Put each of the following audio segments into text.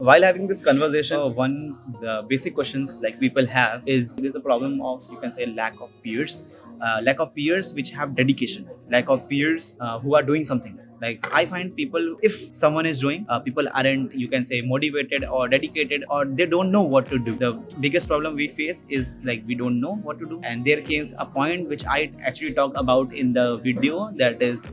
While having this conversation, one the basic questions like people have is there's a problem of, you can say, lack of peers which have dedication, lack of peers who are doing something. Like I find people, if someone is doing, people aren't, you can say, motivated or dedicated, or they don't know what to do. The biggest problem we face is like we don't know what to do. And there comes a point which I actually talk about in the video that is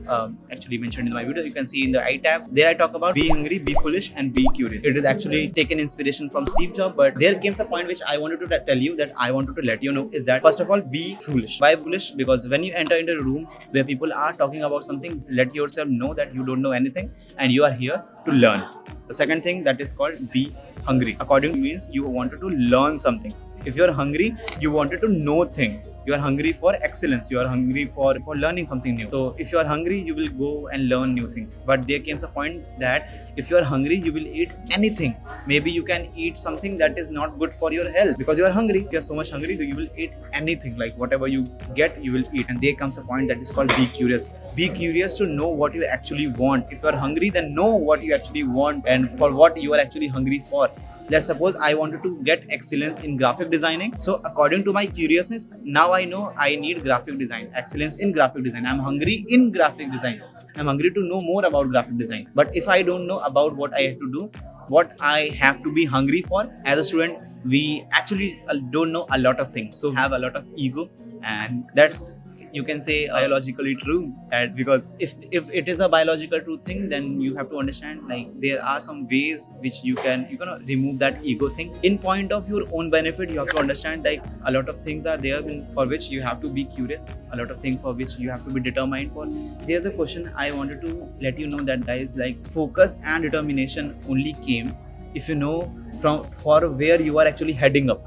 actually mentioned in my video. You can see in the I tab. There I talk about be hungry, be foolish, and be curious. It is actually taken inspiration from Steve Jobs, but there comes a point which I wanted to tell you, that I wanted to let you know, is that first of all, be foolish. Why foolish? Because when you enter into a room where people are talking about something, let yourself know that you don't know anything and you are here to learn. The second thing that is called be hungry. According to means you wanted to learn something. If you are hungry, you wanted to know things. You are hungry for excellence. You are hungry for learning something new. So if you are hungry, you will go and learn new things. But there comes a point that if you are hungry, you will eat anything. Maybe you can eat something that is not good for your health because you are hungry. If you are so much hungry, you will eat anything. Like whatever you get, you will eat. And there comes a point that is called be curious. Be curious to know what you actually want. If you are hungry, then know what you actually want and for what you are actually hungry for. Let's suppose I wanted to get excellence in graphic designing. So according to my curiousness, now I know I need graphic design, excellence in graphic design. I'm hungry in graphic design. I'm hungry to know more about graphic design. But if I don't know about what I have to do, what I have to be hungry for, as a student, we actually don't know a lot of things. So have a lot of ego, and that's, you can say, biologically true. That because if it is a biological true thing, then you have to understand like there are some ways which you can remove that ego thing in point of your own benefit. You have to understand like a lot of things are there for which you have to be curious, a lot of things for which you have to be determined for. There's a question I wanted to let you know, that guys, like focus and determination only came if you know for where you are actually heading up.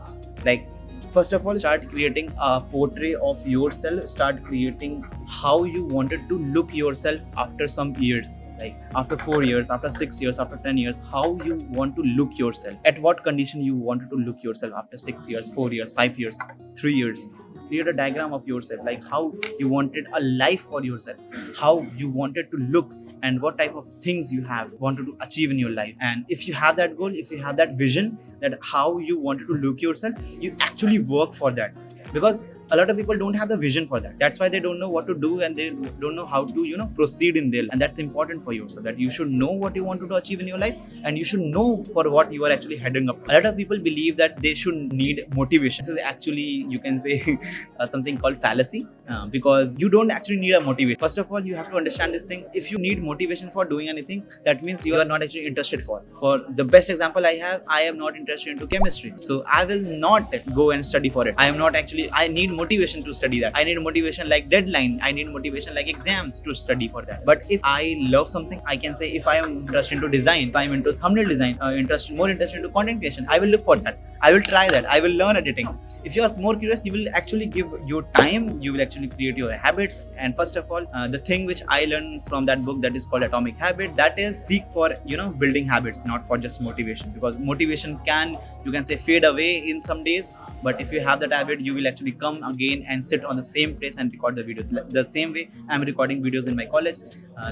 Like first of all, start creating a portrait of yourself. Start creating how you wanted to look yourself after some years, like after 4 years, after 6 years, after 10 years, how you want to look yourself, at what condition you wanted to look yourself after 6 years, 4 years, 5 years, 3 years. Create a diagram of yourself, like how you wanted a life for yourself, how you wanted to look, and what type of things you have wanted to achieve in your life. And if you have that goal, if you have that vision, that how you wanted to look yourself, you actually work for that. Because a lot of people don't have the vision for that. That's why they don't know what to do, and they don't know how to proceed in their life. And that's important for you, so that you should know what you wanted to achieve in your life, and you should know for what you are actually heading up. A lot of people believe that they should need motivation. This is actually, you can say, something called fallacy, because you don't actually need a motivation. First of all, you have to understand this thing. If you need motivation for doing anything, that means you are not actually interested for the best example I am not interested into chemistry, so I will not go and study for it. I need motivation to study that. I need motivation like deadline. I need motivation like exams to study for that. But if I love something, I can say, if I am interested into design, if I am into thumbnail design, more interested into content creation, I will look for that. I will try that. I will learn editing. If you are more curious, you will actually give your time. You will actually create your habits. And first of all, the thing which I learned from that book, that is called Atomic Habit, that is seek for building habits, not for just motivation. Because motivation can, you can say, fade away in some days. But if you have that habit, you will actually come again and sit on the same place and record the videos. The same way I'm recording videos in my college,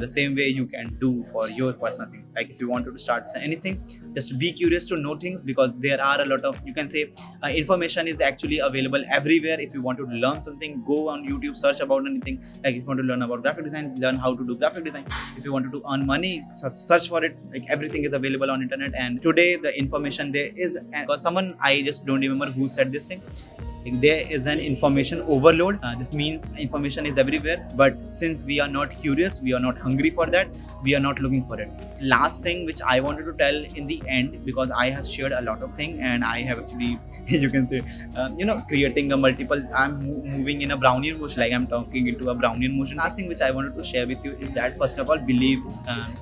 the same way you can do for your personal thing. Like if you wanted to start anything, just be curious to know things, because there are a lot of, you can say, information is actually available everywhere. If you want to learn something, go on YouTube, search about anything. Like if you want to learn about graphic design, learn how to do graphic design. If you wanted to earn money, search for it. Like everything is available on internet. And today the information there is, because someone, I just don't remember who said this thing, there is an information overload. This means information is everywhere, but since we are not curious, we are not hungry for that, we are not looking for it. Last thing which I wanted to tell in the end, because I have shared a lot of things and I have actually you can say creating a multiple, I'm moving in a Brownian motion, like I'm talking into a Brownian motion. Last thing which I wanted to share with you is that first of all,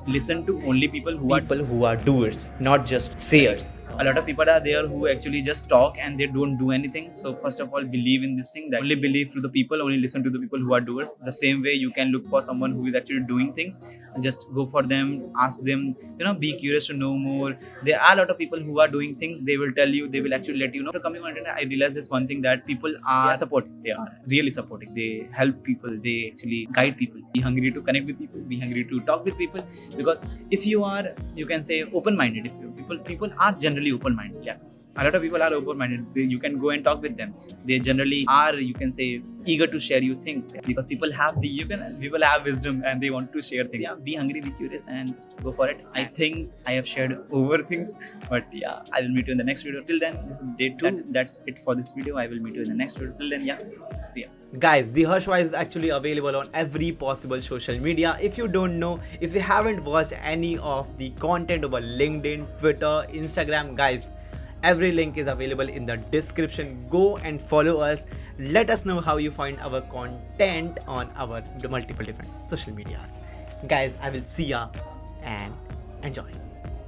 listen to only people who are doers, not just sayers. A lot of people are there who actually just talk and they don't do anything. So first of all, believe in this thing, that only believe through the people, only listen to the people who are doers. The same way you can look for someone who is actually doing things, and just go for them, ask them, be curious to know more. There are a lot of people who are doing things, they will tell you, they will actually let you know. After coming on internet, I realized this one thing, that people are supportive. They are really supportive. They help people, they actually guide people. Be hungry to connect with people, be hungry to talk with people, because if you are, you can say, open-minded, if you people are generally open-minded. Yeah, a lot of people are open-minded. You can go and talk with them. They generally are, you can say, eager to share you things, because people have people have wisdom and they want to share things. Yeah, be hungry, be curious, and just go for it. I think I have shared over things, but yeah, I will meet you in the next video. Till then, this is day 2. That's it for this video. I will meet you in the next video. Till then, yeah, see ya. Guys, TheHarshWise is actually available on every possible social media. If you don't know, if you haven't watched any of the content over LinkedIn, Twitter, Instagram, guys, every link is available in the description. Go and follow us. Let us know how you find our content on our multiple different social medias. Guys, I will see ya and enjoy.